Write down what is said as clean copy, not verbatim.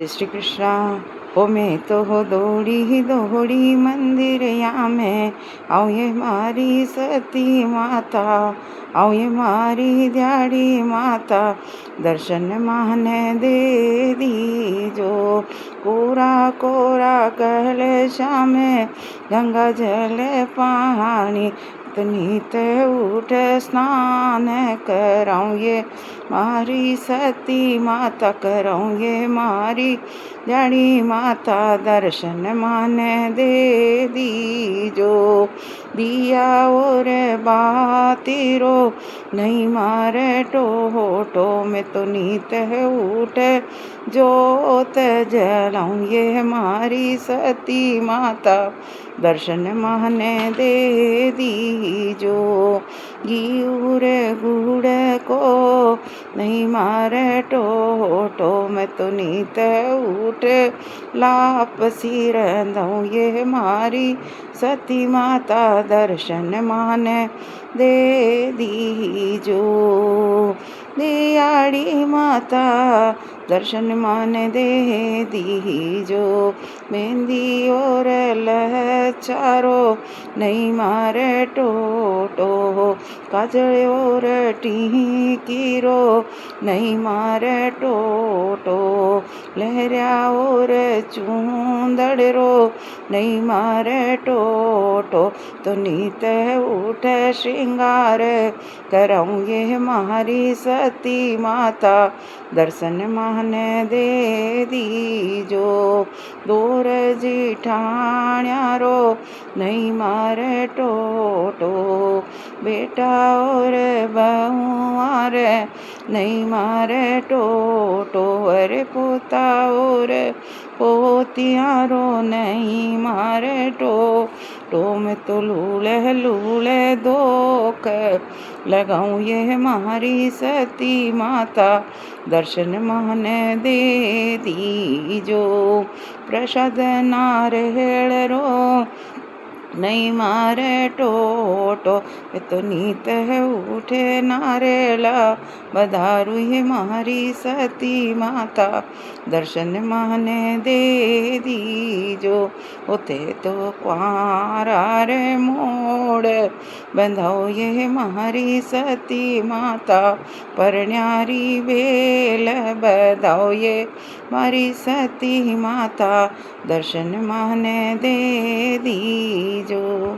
जय श्री कृष्णा। ओ मैं तो हो दौड़ी दौड़ी मंदिर या में आओ ये मारी सती माता, आओ ये मारी दियाड़ी माता, दर्शन माने दे दीजो। कोरा कोरा कहल श्याम गंगा जल पानी, नित उठ स्नान कराऊं ये मारी सती माता, कराऊं ये मारी जानी माता, दर्शन माने दे दीजो। दिया और बातीरो नहीं मारे टोटो, मैं तो नीत उठ जोत जलाऊं ये मारी सती माता, दर्शन माने दे दीजो। घीउर गुड़ को नहीं मारे टोटो, मैं तो नीत उठ लाप सिर दऊं ये मारी सती माता, दर्शन माने दे दीजो। दियाड़ी माता दर्शन माने दे दीजो। मेहंदी और लचारो नहीं मारे टोटो, काजल और टीकीरो नहीं मारे टोटो, लहरिया और चूंदड़रो नहीं मारे टोटो, तो नीत उठ श्रृंगार कराऊं ये मारी सती माता, दर्शन माने दे दीजो। दूर जिठाण्यारो नहीं मारे टोटो, बेटा और बहुआर नहीं मारे टोटो, अरे पोता और पोतियारो नहीं मारे टोटो, मैं तो लूले लूले दोक लगाऊं ये मारी सती माता, दर्शन माने दे दीजो। प्रसाद नारियल रो नहीं मारे टोटो, ये तो नीत है उठे नारेला बधारू ये मारी सती माता, दर्शन माने दे दीजो। होते तो क्वारा रे मोड़ बंधाओ ये मारी सती माता, परण्यारी बेल बधाओ ये मारी सती माता, दर्शन माने दे दीजो।